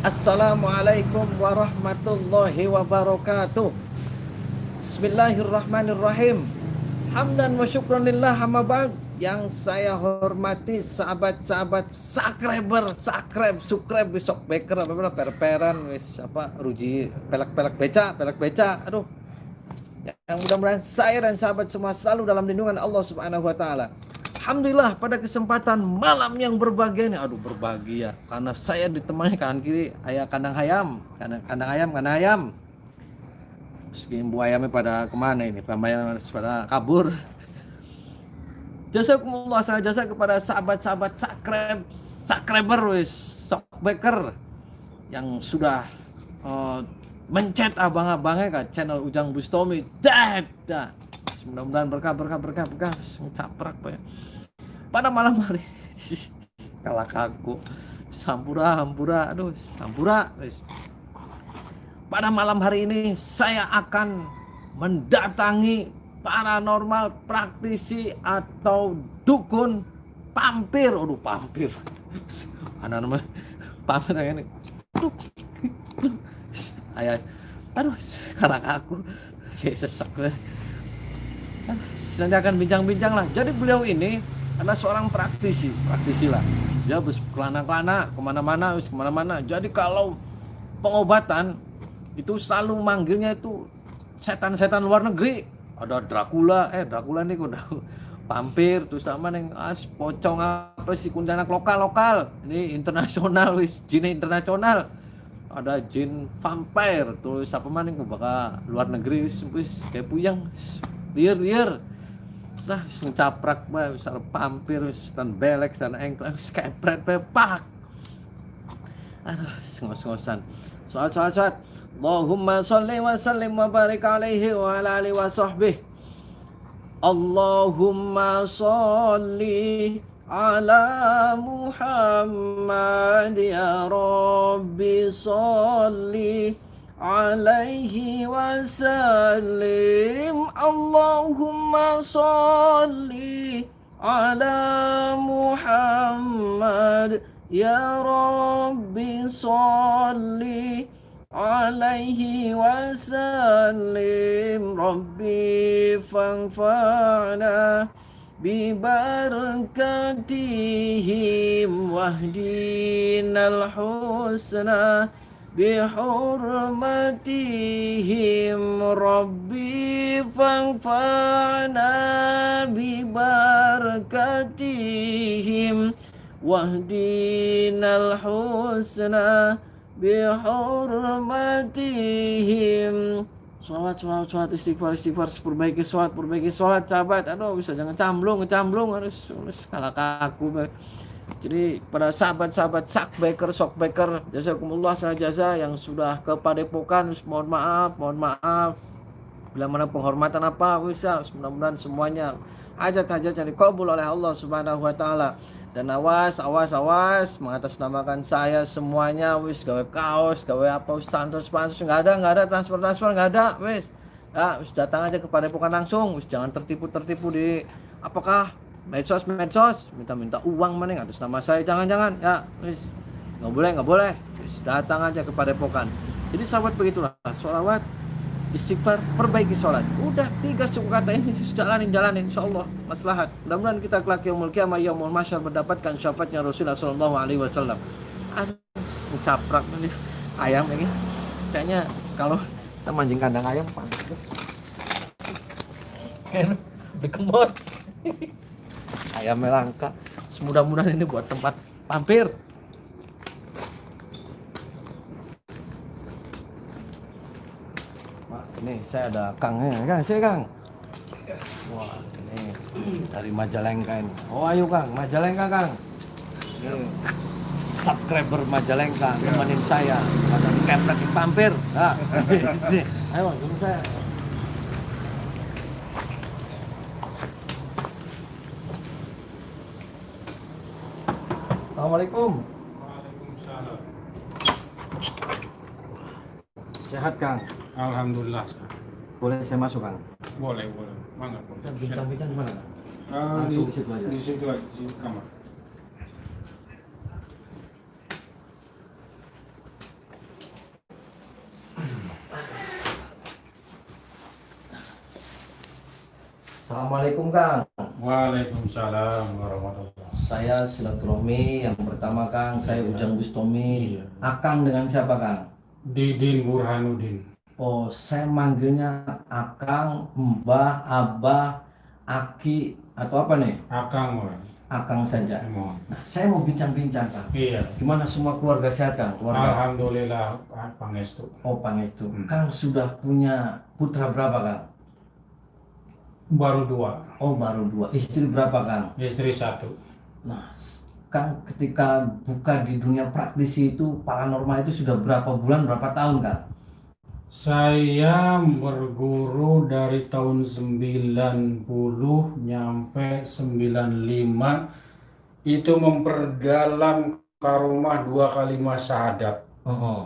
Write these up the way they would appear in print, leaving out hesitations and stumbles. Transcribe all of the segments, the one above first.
Assalamualaikum warahmatullahi wabarakatuh. Bismillahirrahmanirrahim. Hamdan wa syukran lillah, amma ba'd. Yang saya hormati sahabat-sahabat subscribe besok beker apa perperan wis apa ruji pelek beca. Aduh. Yang mudah-mudahan saya dan sahabat semua selalu dalam lindungan Allah Subhanahu wa taala. Alhamdulillah pada kesempatan malam yang berbahagia ini, aduh berbahagia karena saya ditemani kanan kiri ayah kandang ayam. Meski ibu ayamnya pada kemana ini, pada kabur. Jazakumullah sana jasa kepada sahabat-sahabat subscriber wis Shockbacker yang sudah mencet abang-abangnya ke channel Ujang Bustomi. Dah. Mudah-mudahan berkah ngecaprak Pak ya. Pada malam hari kalah kaku sampura wis. Pada malam hari ini saya akan mendatangi paranormal praktisi atau dukun pampir. Aduh pampir. Anak-anak pampir ini. Ayah. Aduh kalah kaku. Kayak sesek gue. Nanti akan bincang-bincang lah. Jadi beliau ini adalah seorang praktisi lah. Dia kelana-kelana kemana-mana. Jadi kalau pengobatan itu selalu manggilnya itu setan-setan luar negeri. Ada Dracula ini udah pampir tuh sama neng pocong apa sih kuntilanak lokal. Ini internasional jin internasional. Ada jin vampire tuh siapa maning bakal luar negeri wis kayak puyang. Liar sah ngecaprak bae wis pampir wis tan belek tan engklek wis kepret pepak. Aduh ngos-ngosan. Salat. Allahumma sholli wa sallim wa barik alaihi wa ala alihi wa sahbihi. Allahumma sholli ala Muhammad ya Rabbi sholli alaihi wasallim. Allahumma sholli ala Muhammad ya Rabbi sholli alaihi wasallim. Rabbi fanfa'na bibarakatihim wahdinal husna bihurmatihim. Rabbi fanfa'na bibarakatihim wahdinal husna bihurmatihim. Sholawat istighfar perbaiki sholat sahabat. Aduh bisa jangan ngecamblung harus kalah kaku. Jadi pada sahabat-sahabat Shockbacker jazakumullah sana jasa yang sudah ke Padepokan, mohon maaf bila mana penghormatan apa mudah-mudahan semuanya hajat-hajat yang dikabul oleh Allah Subhanahu wa taala. Dan awas mengatasnamakan saya semuanya wis gawe kaos gawe apa standar sponsor enggak ada transfer enggak ada wis ya wis datang aja ke Padepokan langsung wis jangan tertipu di apakah medsos minta uang mana atas nama saya jangan ya wis nggak boleh wis datang aja ke Padepokan. Jadi sahabat begitulah sholawat istighfar perbaiki sholat udah 3 suku kata ini jalanin insyaallah maslahat. Mudah-mudahan kita kelak yaumul qiyamah yaumul mahsyar mendapatkan syafaatnya Rasulullah sallallahu alaihi wasallam. Aduh caprak nih ayam ini kayaknya kalau kita mancing kandang ayam panas kayak dikemot ayamnya langka. Mudah-mudahan ini buat tempat pampir. Ini saya ada Kang. Wah, ini dari Majalengka ini. Oh, ayo Kang, Majalengka Kang. Ini subscriber Majalengka nemenin saya. Ada keplek pampir. Nah, ayo Bang, saya. Assalamualaikum. Waalaikumsalam. Sehat Kang? Alhamdulillah. Boleh saya masuk Kang? Boleh. Mangga. Bincang-bincang di mana? Di Di situ aja. Di situ aja, di kamar. Assalamualaikum Kang. Waalaikumsalam warahmatullahi. Saya silaturahmi yang pertama Kang. Saya Ujang Bustomi. Iya. Akang dengan siapa Kang? Didin Burhanuddin. Oh, saya manggilnya Akang, Mbah, Abah, Aki atau apa nih? Akang woy. Akang saja. Emang. Nah, saya mau bincang-bincang Kang. Iya. Gimana semua keluarga sehat Kang? Keluarga. Alhamdulillah pangestu. Oh, Pangestu. Kang sudah punya putra berapa Kang? Baru 2, Oh, baru 2. Istri berapa Kang? istri 1. Nah, Kang ketika buka di dunia praktisi itu paranormal itu sudah berapa bulan, berapa tahun Kang? Saya berguru dari tahun 90 nyampe 95, itu memperdalam karomah 2 kalimat syahadat.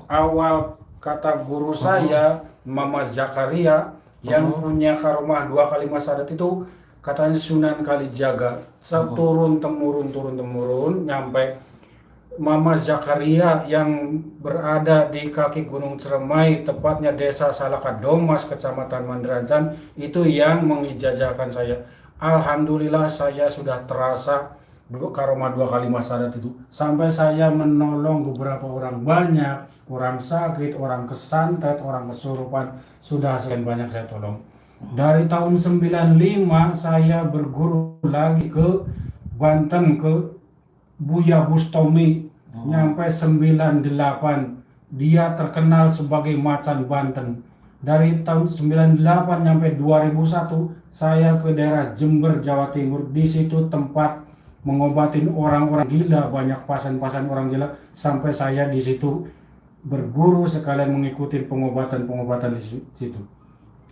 Awal kata guru saya Mama Zakaria yang punya karomah 2 kalimat syahadat itu katanya Sunan Kalijaga. Turun temurun nyampe Mama Zakaria yang berada di kaki Gunung Ciremai, tepatnya Desa Salakadomas, Kecamatan Mandarancan, itu yang mengijazahkan saya. Alhamdulillah saya sudah terasa karomah 2 kalimat syahadat itu. Sampai saya menolong beberapa orang, banyak orang sakit, orang kesantet, orang kesurupan, sudah sekian banyak saya tolong. Dari tahun 95 saya berguru lagi ke Banten, ke Buya Bustomi, nyampe 98. Dia terkenal sebagai macan Banten. Dari tahun 98 nyampe 2001 saya ke daerah Jember, Jawa Timur. Di situ tempat mengobatin orang-orang gila, banyak pasien-pasien orang gila. Sampai saya di situ berguru sekalian mengikuti pengobatan-pengobatan di situ.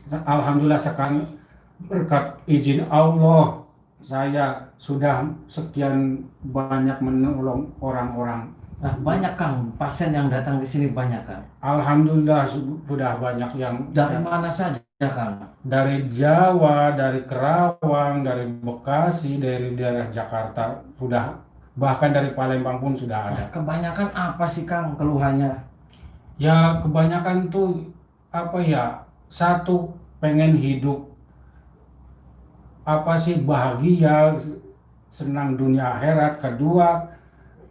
Alhamdulillah sekarang berkat izin Allah saya sudah sekian banyak menolong orang-orang. Nah, banyak Kang pasien yang datang di sini, banyak Kang. Alhamdulillah sudah banyak yang Dari mana saja Kang? dari Jawa, dari Kerawang, dari Bekasi, dari daerah Jakarta, sudah bahkan dari Palembang pun sudah ada. Kebanyakan apa sih Kang keluhannya? Ya kebanyakan tuh apa ya, satu pengen hidup apa sih bahagia, senang dunia akhirat. Kedua,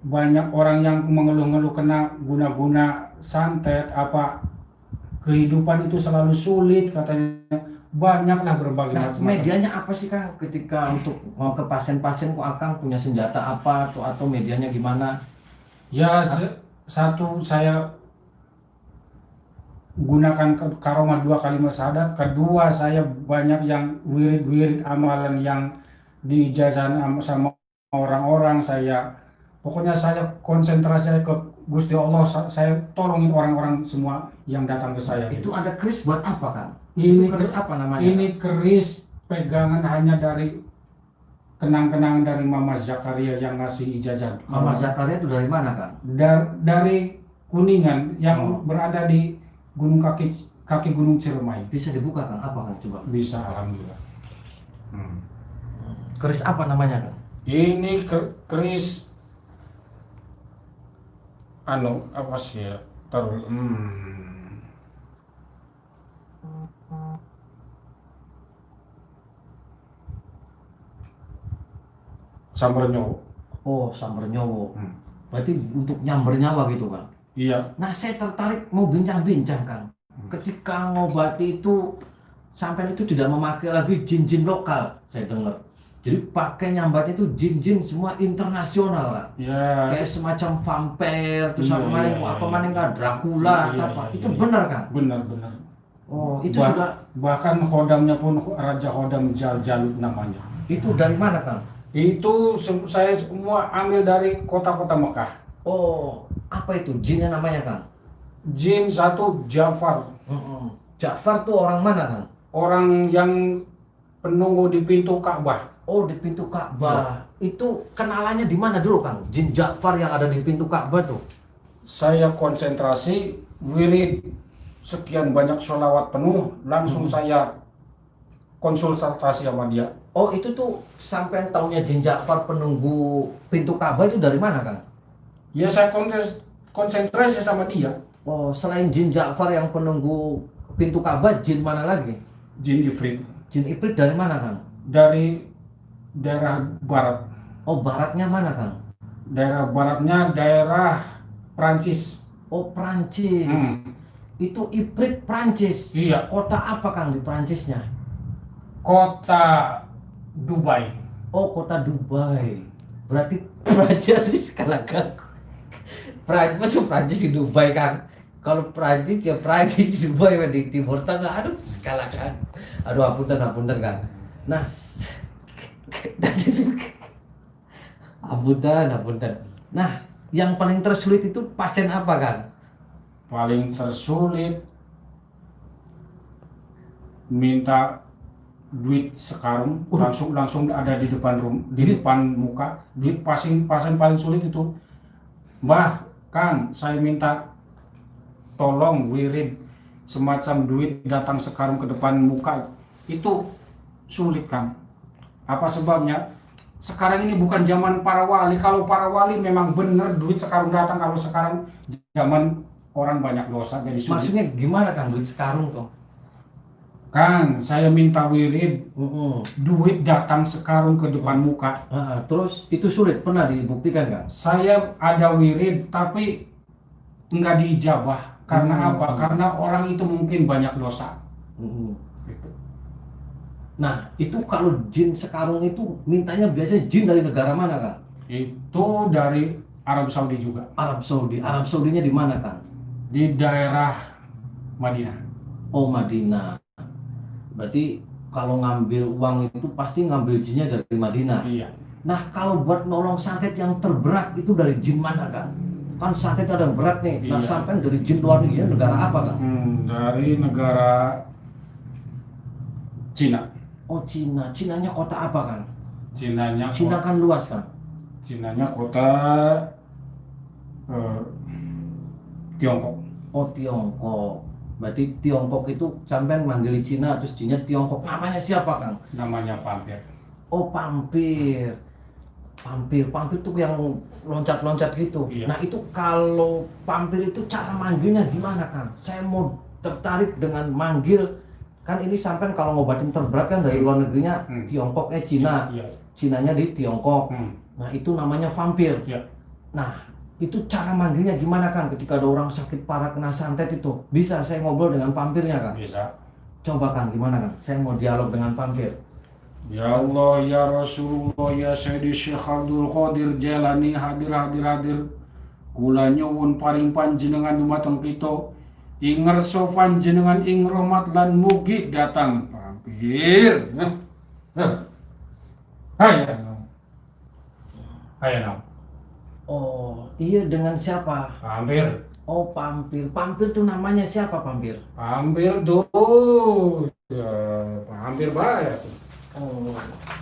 banyak orang yang mengeluh-ngeluh kena guna-guna santet, apa kehidupan itu selalu sulit katanya. Banyaklah berbagai Nah, macam. medianya apa sih Kang ketika untuk mau ke pasien-pasien, kok Akang punya senjata apa atau medianya gimana? Ya satu saya gunakan karomah 2 kalimat syahadat. Kedua, saya banyak yang wirid-wirid amalan yang diijazah sama orang-orang. Pokoknya saya konsentrasi ke Gusti Allah. Saya tolongin orang-orang semua yang datang ke saya. Itu ada keris buat apa Kang? Ini Itu keris apa namanya? Ini keris pegangan hanya dari kenang-kenangan dari Mama Zakaria yang ngasih ijazah. Mama Zakaria itu dari mana Kang? Dari Kuningan yang berada di kaki Gunung Ciremai. Bisa dibuka Kang? Apa Kang coba? Bisa, alhamdulillah. Keris apa namanya Kang? Ini keris apa sih ya? Taruh. Sambernyowo. Oh, Sambernyowo. Berarti untuk nyamber nyawa gitu Kang? Iya. Nah, saya tertarik mau bincang-bincang Kang. Ketika ngobati itu, sampai itu tidak memakai lagi jin-jin lokal, saya dengar. Jadi pakai nyambat itu jin-jin semua internasional Kang. Ya. Kayak semacam vampire, terus Iya, kemarin iya, apa iya. mana Kang, Dracula, Iya, apa. iya, Itu iya. benar Kang? Benar. Oh, itu sudah. Bahkan khodamnya pun Raja Khodam Jalut namanya. Itu dari mana Kang? Itu saya semua ambil dari kota-kota Mekah. Oh, apa itu jinnya namanya Kang? Jin satu Jafar. Ja'far tuh orang mana Kang? Orang yang penunggu di pintu Ka'bah. Oh, di pintu Ka'bah. Itu kenalannya di mana dulu Kang? Jin Ja'far yang ada di pintu Ka'bah tuh. Saya konsentrasi wirid sekian banyak sholawat penuh, langsung saya konsultasi sama dia. Oh, itu tuh sampai tahunnya Jin Ja'far penunggu pintu Ka'bah itu dari mana Kang? Ya saya konsentrasi sama dia. Oh, selain Jin Ja'far yang penunggu pintu Ka'bah, jin mana lagi? Jin Ifrit. Jin Ifrit dari mana Kang? dari daerah barat. Oh, baratnya mana, Kang? Daerah baratnya daerah Prancis. Oh, Prancis. Itu Iprit Prancis. Iya. Kota apa, Kang, di Prancisnya? Kota Dubai. Oh, kota Dubai. Berarti Prancis kalah, Kang. Prancis, Prancis di Dubai, Kang. Kalau Prancis ya Prancis di Dubai di Timur Tengah. Aduh, kalah, Kang. Aduh, apunten, Kang. Nah, apunten. Nah, yang paling tersulit itu pasien apa, Kang? Paling tersulit minta duit sekarang langsung ada di depan depan muka. Duit pasien paling sulit itu, Mbah, Kang, saya minta tolong wirid semacam duit datang sekarang ke depan muka. Itu sulit, Kang. Apa sebabnya? Sekarang ini bukan zaman para wali. Kalau para wali memang benar duit sekarang datang. Kalau sekarang zaman orang banyak dosa, jadi sulit. Maksudnya gimana, Kang, duit sekarang tuh? Kang, saya minta wirid, duit datang sekarang ke depan muka. Terus itu sulit, pernah dibuktikan, Kang? Saya ada wirid tapi nggak diijabah. Karena apa? Karena orang itu mungkin banyak dosa. Gitu. Nah, itu kalau jin sekarang itu mintanya biasanya jin dari negara mana, Kang? Itu dari Arab Saudi juga. Arab Saudi. Arab Saudinya di mana, Kang? Di daerah Madinah. Oh, Madinah. Berarti kalau ngambil uang itu pasti ngambil jinnya dari Madinah. Iya. Nah, kalau buat nolong santet yang terberat itu dari jin mana, Kang? Kan santet ada yang berat nih. Nah, Iya. sampai dari jin luar negeri negara apa, Kang? Dari negara Cina. Oh, Cina. Cinanya kota apa, Kang? Cinanya Cina kan luas, Kang. Cinanya kota Tiongkok. Oh, Tiongkok. Berarti Tiongkok itu sampai manggil Cina terus jinnya Tiongkok. Namanya siapa, Kang? Namanya Pampir. Oh, Pampir. Pampir tuh yang loncat-loncat gitu. Iya. Nah, itu kalau Pampir itu cara manggilnya gimana, Kang? Saya mau tertarik dengan manggil. Kan ini sampai kalau ngobatin terberat kan dari luar negerinya Tiongkok, Cina. Iya. Cinanya di Tiongkok. Nah, itu namanya vampir. Iya. Nah, itu cara manggilnya gimana, Kang? Ketika ada orang sakit parah kena santet itu, bisa saya ngobrol dengan vampirnya, Kang? Bisa. Coba, Kang, gimana, Kang? Saya mau dialog dengan vampir. Ya Allah, ya Rasulullah, ya Sayyidi Syekh Abdul Qadir Jailani, hadir. Kula nyuwun paring panjenengan dumateng kita. Inger sofan jenengan ing rahmat lan mugi datang vampir. Hayana. Oh, iya, dengan siapa? Vampir. Oh, Pampir. Pampir tuh namanya siapa, Pampir? Vampir tuh. Ya, vampir bahaya tuh. Oh.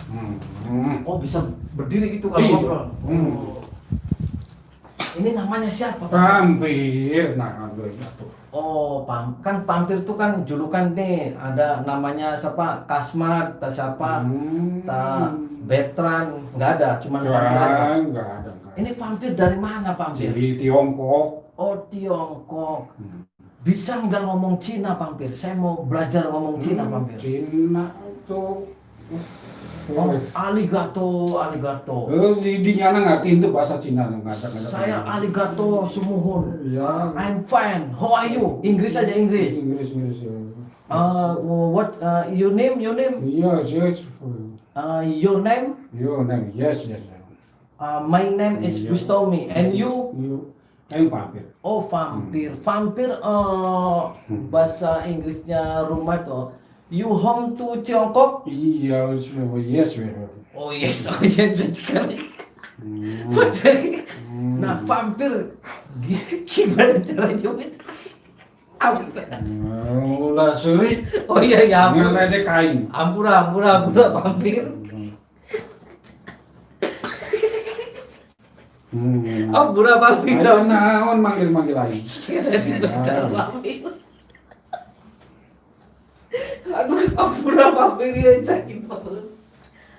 Hmm. Oh, bisa berdiri gitu kalau Iya. ngobrol. Oh. Ini namanya siapa, Pak? Vampir. Nah, tuh. Oh, kan Pampir tuh kan julukan nih. Ada namanya siapa? Kasmat, tak siapa? Tak Betran. Nggak ada, cuma Pampir aja. Nggak ada. Ini vampir dari mana, Pampir? Dari Tiongkok. Oh, Tiongkok. Bisa nggak ngomong Cina, Pampir? Saya mau belajar ngomong Cina, Pampir. Cina itu. Oh, aligato. Di nyana ngerti itu bahasa Cina nggak ada. Saya aligato sumuhun. Ya. I'm fine. How are you? Inggris aja, Inggris. Inggris. What your name? Yes. Your name? Your name, yes. My name is Gustomi. And you? I'm Vampir. Oh, vampir. Vampir bahasa Inggrisnya rumah tuh. You home to Tiongkok? Yes. Oh yes, sekali. Nah, vampir gimana caranya? Ulah sulit. Oh iya, Ngeledek kain. Ampura, vampir. Ampura, vampir. Ayo naon manggil lain. Aduh, Hampura, vampir ya sakit banget.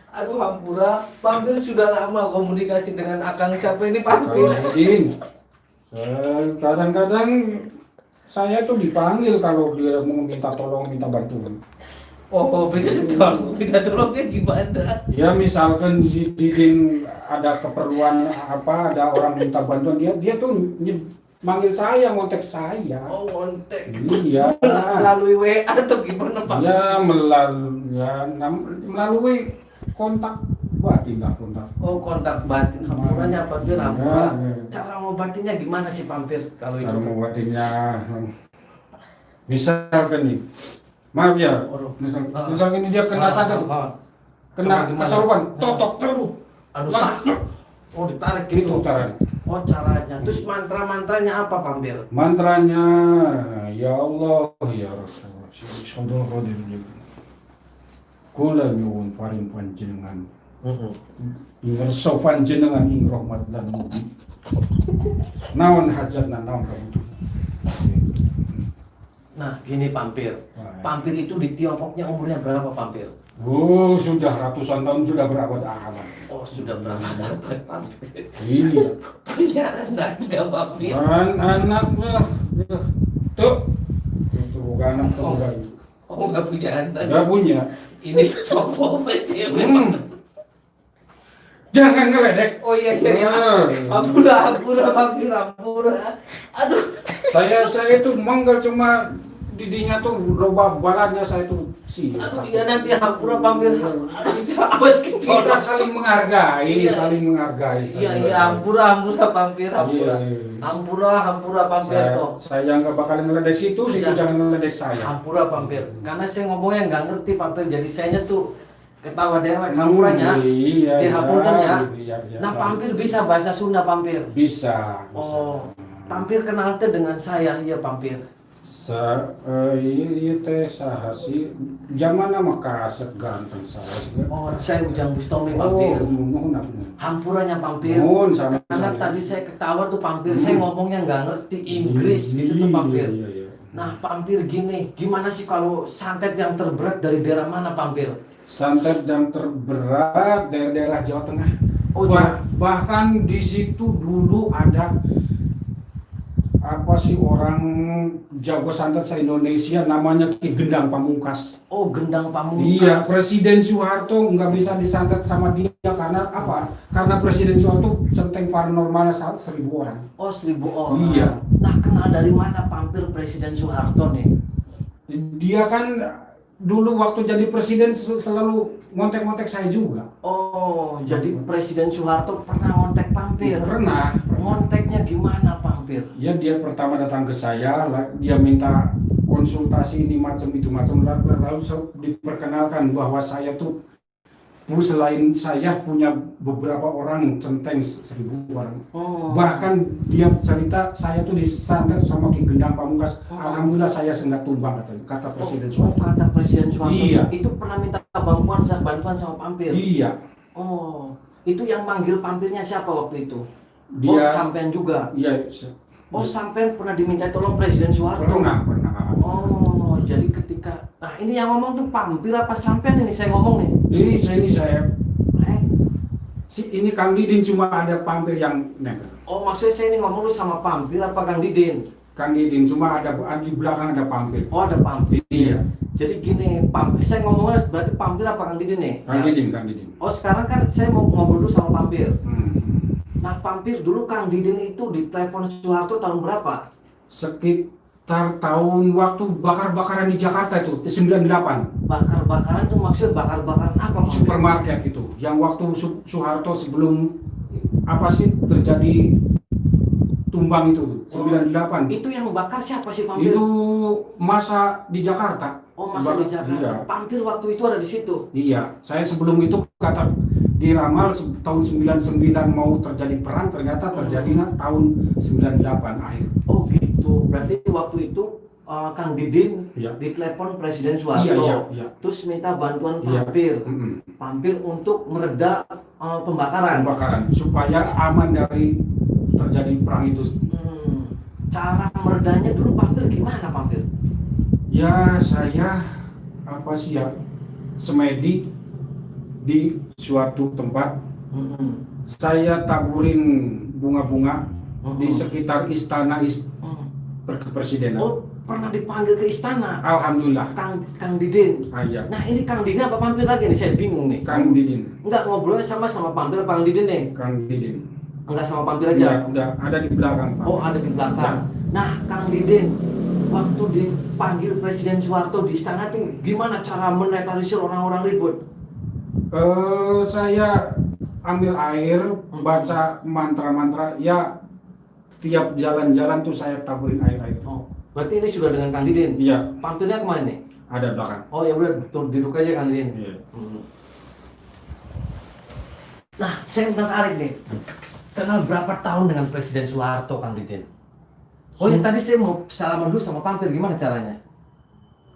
Aduh, Hampura, vampir sudah lama komunikasi dengan Akang. Siapa ini vampir? Jin. Kadang-kadang saya tuh dipanggil kalau dia mau minta tolong, minta bantuan. Oh, minta tolongnya gimana? Ya misalkan Didin ada keperluan apa, ada orang minta bantuan, dia tuh manggil saya, ngontek saya. Oh, kontak. Iya. Melalui WA atau gimana, Pak? Ya melalui kontak batin lah, kontak. Oh, kontak batin. Hampurannya apa tuh? Hampura. Ya. Cara ngobatinnya gimana sih, Pampir? Kalau itu? Cara membuatnya misalkan nih, maaf ya, misalkan ini dia kena santet, kena kesurupan, totok, Aduh, sakit. Oh, ditarik itu gitu. caranya. Oh, caranya. Terus mantra-mantranya apa, Pampir? Mantranya, ya Allah, ya Rasulullah, saudara qadir juga. Kula nyuwun paring panjenengan. Ingger sofan jenengan ing rahmat lan mugi. Naon hajatna naon kabutuhan. Nah, gini Pampir. Pampir itu di Tiongkoknya umurnya berapa, Pampir? Oh, sudah ratusan tahun, sudah berabad-abad. Oh, sudah berapa Pampir? Iya. Punya anak nggak, Pampir? Anaknya, tuh, itu bukan anak tuh, bukan. Oh, nggak punya anak. Nggak punya. Ini cowok apa cewek? Jangan ngeledek. Oh iya. Ampura, Pampir, ampura. Aduh. Saya itu manggal cuma didinya tuh loba balannya saya tuh sih. Aduh, iya nanti hampura, Pampir. Aduh, awas kecil. Kita saling menghargai, saling menghargai. Iya, hampura, Pampir, hampura. Iya. Hampura, Pampir toh. Saya nggak bakalan ngeledek situ jangan ngeledek saya. Hampura, Pampir. Karena saya ngomongnya nggak ngerti, Pampir. Jadi saya tuh ketawa dewek hampuranya. Iya. Dihapurkan ya. Iya, Nah, Pampir bisa bahasa Sunda, Pampir. Bisa. Oh, Pampir kenal teh dengan saya, iya Pampir. Iya teh saha sih. Zaman nama kaset ganteng saya. Oh, saya Ujang Bustomi, Pampir. Nuhun. Hampuranya, Pampir. Nuhun sama. Karena tadi saya ketawa tuh, Pampir. Saya ngomongnya nggak ngerti Inggris gitu tuh, Pampir. Iya. Nah, Pampir gini, gimana sih kalau santet yang terberat dari daerah mana, Pampir? Santet yang terberat dari daerah Jawa Tengah. Oh, Bahkan di situ dulu ada apa sih orang jago santet se-Indonesia namanya Ki Gendang Pamungkas. Oh, Gendang Pamungkas. Iya, Presiden Soeharto nggak bisa disantet sama dia karena apa? Karena Presiden Soeharto centeng paranormalnya 1.000 orang. Oh, 1.000 orang. Iya. Nah, kenal dari mana Pampir Presiden Soeharto nih? Dia kan dulu waktu jadi presiden selalu ngontek-ngontek saya juga. Oh, jadi Presiden Soeharto pernah ngontek Pampir? Pernah. Ngonteknya gimana, Pampir? Ya dia pertama datang ke saya, dia minta konsultasi ini macam itu macam, lalu diperkenalkan bahwa saya tuh selain saya punya beberapa orang centeng 1.000 orang. Oh. Bahkan dia cerita saya tuh disantet sama Ki Gendang Pamungkas. Alhamdulillah saya sendak tumbang kata Presiden Soeharto. Kata Presiden Soeharto. Iya. Itu pernah minta bantuan sama Pampir. Iya. Oh, itu yang manggil Pampirnya siapa waktu itu? Dia. Oh, sampean juga. Iya. Oh, sampean pernah diminta tolong Presiden Soeharto. Pernah. Oh, jadi ketika, nah ini yang ngomong tuh Pampir apa sampean ini saya ngomong nih? Ini saya. Ini Kang Didin cuma ada Pampir yang nempel. Oh, maksudnya saya ini ngomong lu sama Pampir apa Kang Didin? Kang Didin cuma ada di belakang ada Pampir. Oh, ada Pampir. Iya. Jadi gini, saya ngomongnya berarti Pampir apa Kang Didin nih? Kang Didin. Oh, sekarang kan saya mau ngobrol dulu sama Pampir. Nah, Pampir dulu Kang Didin itu ditelepon Soeharto tahun berapa? Sekitar tahun waktu bakar-bakaran di Jakarta itu 98. Bakar-bakaran tuh maksud bakar-bakaran apa? Pampir? Supermarket itu. Yang waktu Soeharto sebelum apa sih terjadi tumbang itu 98. Itu yang bakar siapa sih, Pampir? Itu masa di Jakarta. Oh, masa di Jakarta. Iya. Pampir waktu itu ada di situ. Iya, saya sebelum itu kata diramal tahun 99 mau terjadi perang, ternyata terjadinya tahun 98 akhir. Oh gitu, berarti waktu itu Kang Didin Iya. ditelepon Presiden Soeharto, Iya. Terus minta bantuan Iya. Pampir, Pampir untuk mereda pembakaran, supaya aman dari terjadi perang itu. Cara meredanya dulu Pampir gimana, Pampir? Ya saya apa sih ya, semedi di suatu tempat, saya taburin bunga-bunga di sekitar istana kepresidenan. Oh, pernah dipanggil ke istana. Alhamdulillah. Kang Didin. Iya. Nah ini Kang Didin apa Pampir lagi nih? Saya bingung nih. Kang Didin. Enggak, ngobrolnya sama Pampir apa Kang Didin nih? Kang Didin. Enggak, sama Pampir aja. Udah ada di belakang, Pak. Oh, ada di belakang. Nah, Kang Didin, waktu dipanggil Presiden Soeharto di istana itu gimana cara menetralisir orang-orang ribut? Saya ambil air, baca mantra-mantra, ya tiap jalan-jalan tuh saya taburin air-air. Oh, berarti ini sudah dengan Kang Didin? Iya. Pampirnya kemana nih? Ada belakang. Oh ya udah, duduk aja Kang Didin. Iya. Nah, saya tertarik nih. Kenal berapa tahun dengan Presiden Soeharto, Kang Didin? Oh ya, tadi saya mau salaman dulu sama Pampir, gimana caranya?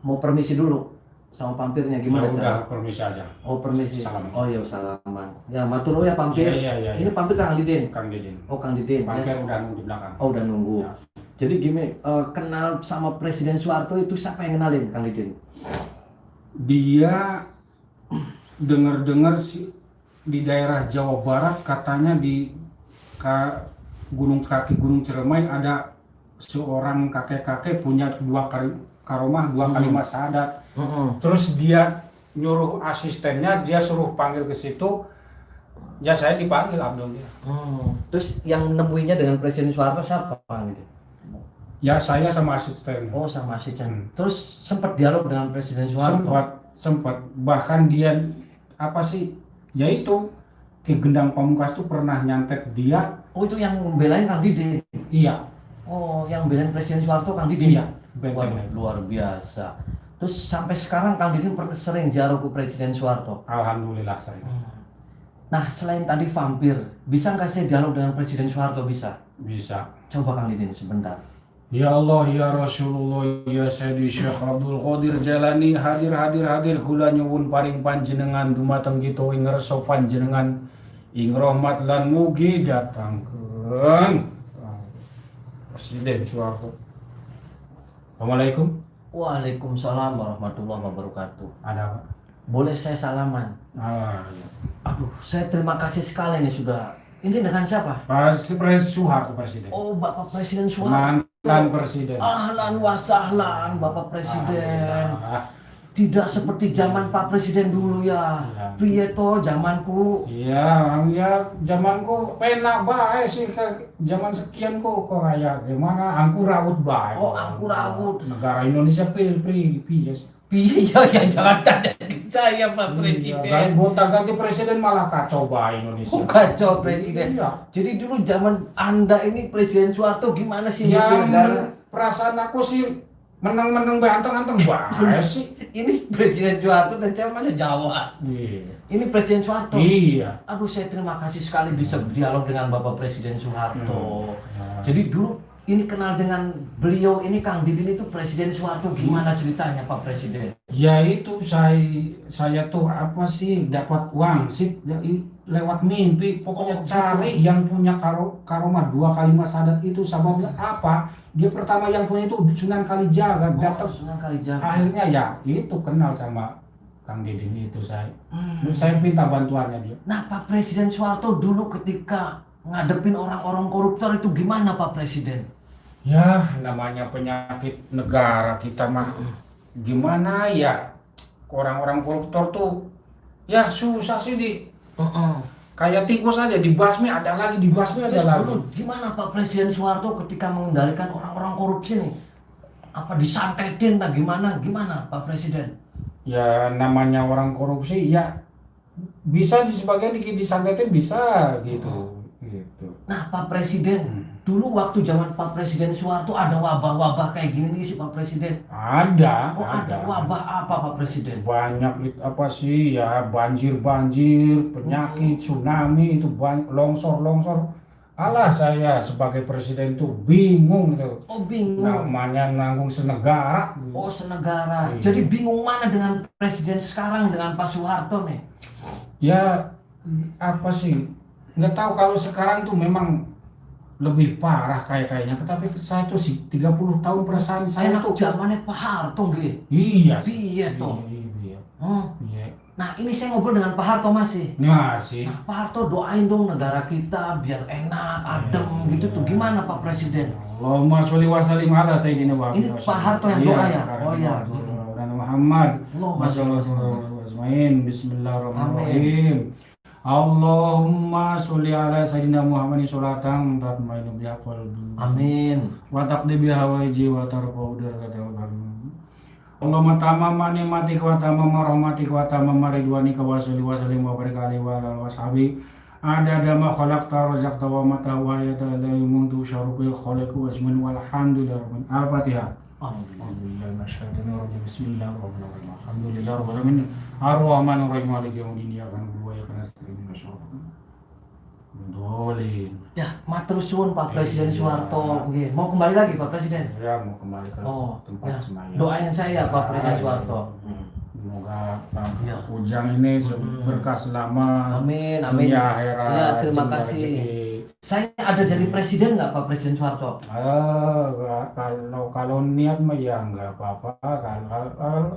Mau permisi dulu sama Pampirnya, gimana Ya udah, caranya? permisi aja. Oh, permisi. Salaman. Oh iya, salaman. Ya, matur nuwun ya Pampir. Iya. Ini Pampir Kang Didin. Kang Didin. Oh, Kang Didin. Pampir Yes. udah nunggu di belakang. Oh, udah nunggu. Ya. Jadi gini, kenal sama Presiden Soeharto itu siapa yang kenalin, Kang Didin? Dia dengar-dengar sih di daerah Jawa Barat, katanya di Gunung Ciremai ada seorang kakek-kakek punya dua karomah, dua kalimat syahadat. Terus dia nyuruh asistennya, dia suruh panggil ke situ. Ya saya dipanggil, alhamdulillah. Terus yang nemuinya dengan Presiden Soeharto siapa, Kang Didin? Ya saya sama asisten. Oh, sama asisten. Terus sempat dialog dengan Presiden Soeharto? Sempat. Bahkan dia apa sih? Yaitu Ki Gendang Pamungkas tuh pernah nyantet dia. Oh, itu yang membelain Kang Didin? Iya. Oh, yang belain Presiden Soeharto Kang Didin? Iya. Waduh, luar biasa. Terus sampai sekarang Kang Didin pernah sering ziarah ke Presiden Soeharto? Alhamdulillah saya. Nah, selain tadi vampir, bisa nggak saya dialog dengan Presiden Soeharto? Bisa? Bisa. Coba Kang Didin sebentar. Ya Allah, ya Rasulullah, ya Sayyidi Syekh Abdul Qadir Jalani, hadir kula nyuwun paring panjenengan dumateng kita ing ngarsa panjenengan ing rahmat lan mugi datangkeun Presiden Soeharto. Assalamualaikum. Waalaikumsalam warahmatullahi wabarakatuh. Ada apa? Boleh saya salaman? Iya. Aduh, saya terima kasih sekali nih sudah. Ini dengan siapa? Presiden Soeharto, Presiden. Oh, Bapak Presiden Soeharto. Mantan Presiden. Ahlan wa sahlan, Bapak Presiden. Alhamdulillah. Tidak seperti zaman Pak Presiden dulu ya. Iya. Piye to zamanku? Iya, ya zamanku penak bae sih zaman sekian kok kayak gimana angku raut bae. Oh, angku raut. Negara Indonesia yes. Piye ya jangan tanya saya Pak Iya, Presiden. kan gonta-ganti presiden malah kacau bae Indonesia. Kacau Presiden. Iya. Jadi dulu zaman Anda ini Presiden Soeharto gimana sih Ya, mimpin negara? perasaan aku sih menang-menang bae anteng-anteng bae sih. Ini Presiden Soeharto dan saya masa Jawa. Iya. Ini Presiden Soeharto. Iya. Aduh, saya terima kasih sekali bisa berdialog dengan Bapak Presiden Soeharto. Ya. Jadi dulu ini kenal dengan beliau ini Kang Didin itu Presiden Soeharto, gimana ceritanya Pak Presiden? Ya itu saya tuh apa sih dapat uang sih lewat mimpi, pokoknya cari yang punya karomah dua kalimat syahadat itu. Sababnya apa? Dia pertama yang punya itu Sunan Kalijaga, datang Sunan Kalijaga. akhirnya ya itu kenal sama Kang Didin itu saya. Saya minta bantuannya dia. Nah, Pak Presiden Soeharto dulu ketika ngadepin orang-orang koruptor itu gimana Pak Presiden? Ya namanya penyakit negara kita mah gimana ya, orang-orang koruptor tuh ya susah sih kayak tikus aja dibasmi ada lagi, dibasmi ada Terus lagi. dulu gimana Pak Presiden Soeharto ketika mengendalikan orang-orang korupsi nih? Apa disantetin nah gimana Pak Presiden? Ya namanya orang korupsi ya bisa di sebagian disantetin bisa gitu. Nah Pak Presiden, dulu waktu zaman Pak Presiden Soeharto ada wabah-wabah kayak gini sih Pak Presiden? Ada. Oh ada wabah apa Pak Presiden? Banyak apa sih ya, banjir, penyakit, tsunami itu longsor. Alah saya sebagai presiden tuh bingung tuh. Oh bingung. Namanya nanggung senegara. Oh senegara. Iya. Jadi bingung mana dengan presiden sekarang dengan Pak Soeharto nih? Ya apa sih? Nggak tahu kalau sekarang tuh memang lebih parah kayaknya. Tapi saya tuh sih 30 tahun perasaan saya Enak tuh. zamannya Pak Harto nggih. Iya. Piye toh? Iya. Hmm. Iya. Nah, ini saya ngobrol dengan Pak Harto masih. Masih. Nah, Pak Harto doain dong negara kita biar enak, adem gitu tuh. Gimana Pak Presiden? Allahumma sholli wa sallim ala sayyidina Muhammad. Ini Pak Harto yang doa ya? Oh iya. Muhammad. Allahumma sholli Bismillahirrahmanirrahim. Allahumma sholli ala sayyidina Muhammadin sholatan tatmainu biha qalbi. Amin. Wa taqdi biha hawaiji wa tarfa'u darajata wa Allahumma tamama nikmatika wa tamama rahmatika wa tamama ridwanika wa sholli wa sallim wa barik alaihi wa ala washabi adada ma khalaqta razaqta wa mata wa ayata la yumuntu syarukil khaliq wa ismin walhamdulillahi rabbil al-fatihah. Alhamdulillah masyhadana rabbil bismillahirrahmanirrahim. Alhamdulillah rabbil alamin arrahmanir rahim maliki yaumiddin iyyaka na'budu wa iyyaka nasta'in dolin. Ya, matur suwun Pak Presiden Soeharto. Nggih, mau kembali lagi Pak Presiden? Ya, mau kembali ke tempat ya. semayang. Doain saya Pak Presiden Soeharto. Semoga Ujang ini berkah selama amin, amin. dunia akhirat. Ya, terima kasih. Saya ada jadi presiden nggak Pak Presiden Soeharto? Kalau niat mah ya nggak apa-apa.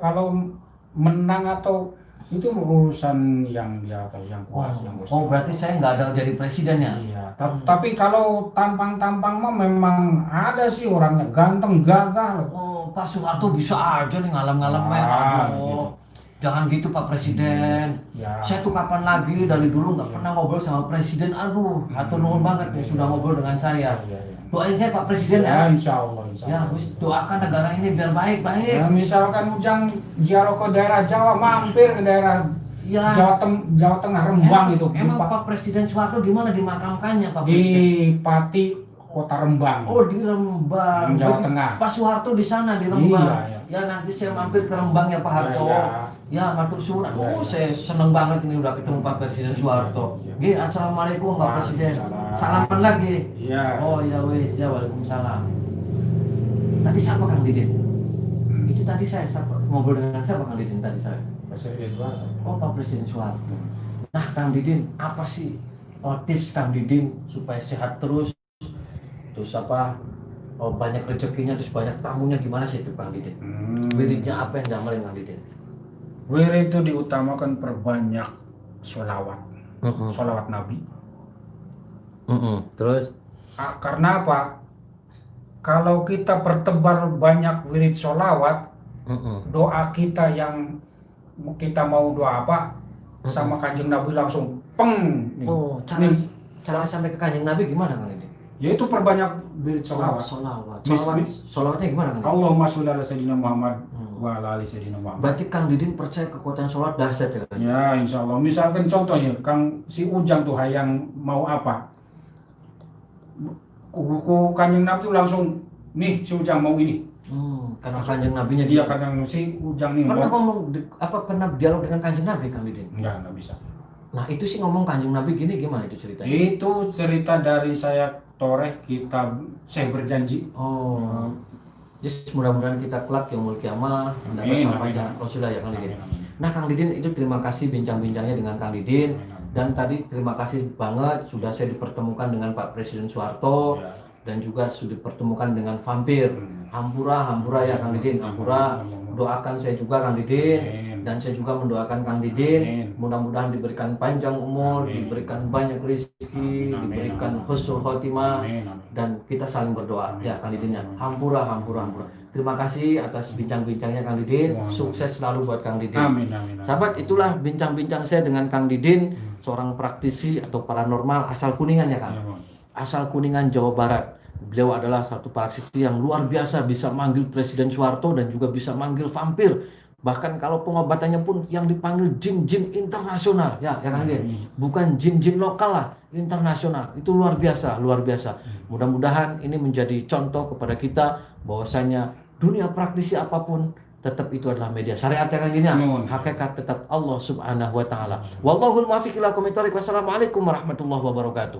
Kalau menang atau itu urusan yang di atas, yang kuasa, yang kuasa. Oh, berarti saya nggak ada jadi presiden ya? Iya. Tapi kalau tampang-tampang mah memang ada sih orangnya ganteng, gagah. Oh, Pak Soeharto bisa aja nih ngalam-ngalam gitu. Jangan gitu Pak Presiden. Ya. Saya tuh kapan lagi dari dulu nggak pernah ngobrol sama presiden. Aduh, hatur nuhun banget nih sudah ngobrol dengan saya. Doain saya Pak Presiden ya. Insya Allah. Ya, doakan negara ini biar baik-baik. Ya, misalkan Ujang ziarah ke daerah Jawa, mampir ke daerah ya. Jawa Tengah, Rembang itu. Emang Pak Presiden Soeharto di mana dimakamkannya Pak Presiden? Di Pati, Kota Rembang. Oh, di Rembang. Jawa Tengah. Pak Soeharto di sana di Rembang. Iya. Ya, nanti saya mampir ke Rembang ya Pak Harto. Ya, matur suwun. Saya seneng banget ini udah ketemu Pak Presiden Soeharto. Nggih, assalamualaikum Pak Presiden. Salaman lagi. Iya. Oh ya wis, ya waalaikumsalam. Tadi siapa Kang Didin? Itu tadi saya ngobrol dengan siapa Kang Didin tadi saya? Presiden Soeharto. Oh, Pak Presiden Soeharto. Nah, Kang Didin, apa sih tips Kang Didin supaya sehat terus? Terus banyak rezekinya, terus banyak tamunya, gimana sih itu Kang Didin? Wiridnya apa yang diamalin Kang Didin? Wirid itu diutamakan perbanyak sholawat, sholawat Nabi. Terus? Karena apa? Kalau kita pertebar banyak wirid sholawat, doa kita yang kita mau doa apa, sama Kanjeng Nabi langsung peng. Oh, cara sampai ke Kanjeng Nabi gimana Kang Didin? Yaitu perbanyak wirid sholawat. Sholawatnya gimana Kang Didin? Allahumma sholli ala sayyidina Muhammad wa ala ali sayyidina Muhammad. Berarti Kang Didin percaya kekuatan sholat dahsyat ya? Ya, insya Allah. Misalkan contohnya, si Ujang tuh yang mau apa? Kanjeng Nabi tuh langsung, nih si Ujang mau ini. Karena Kanjeng Nabinya dia kadang si Ujang nih. Pernah pernah dialog dengan Kanjeng Nabi Kang Didin? Enggak bisa. Nah, itu sih ngomong Kanjeng Nabi gini, gimana itu ceritanya? Itu cerita dari saya toreh kitab Saya Berjanji. Oh. Yes, mudah-mudahan kita kelak yaumul kiamah mendapat sampaian Rasulullah ya Kang Didin. Nah, Kang Didin itu terima kasih bincang-bincangnya dengan Kang Didin. Dan tadi terima kasih banget sudah saya dipertemukan dengan Pak Presiden Soeharto dan juga sudah dipertemukan dengan vampir. Hampura ya Kang Didin. Hampura, doakan saya juga Kang Didin. Dan saya juga mendoakan Kang Didin, mudah-mudahan diberikan panjang umur, diberikan banyak rezeki, diberikan husnul khotimah, dan kita saling berdoa ya Kang Didin ya. Hampura. Terima kasih atas bincang-bincangnya Kang Didin. Sukses selalu buat Kang Didin. Amin. Sahabat, itulah bincang-bincang saya dengan Kang Didin, seorang praktisi atau paranormal asal Kuningan ya Kang. Asal Kuningan, Jawa Barat. Beliau adalah satu praktisi yang luar biasa, bisa manggil Presiden Soeharto dan juga bisa manggil vampir. Bahkan kalau pengobatannya pun yang dipanggil jin-jin internasional ya Kang Didin. Bukan jin-jin lokal lah, internasional. Itu luar biasa. Mudah-mudahan ini menjadi contoh kepada kita bahwasanya dunia praktisi apapun tetap itu adalah media syariat ya Kang Didin. Hakikat tetap Allah Subhanahu wa taala. Wallahul muwaffiq ila aqwamit thoriq. Wassalamualaikum warahmatullahi wabarakatuh.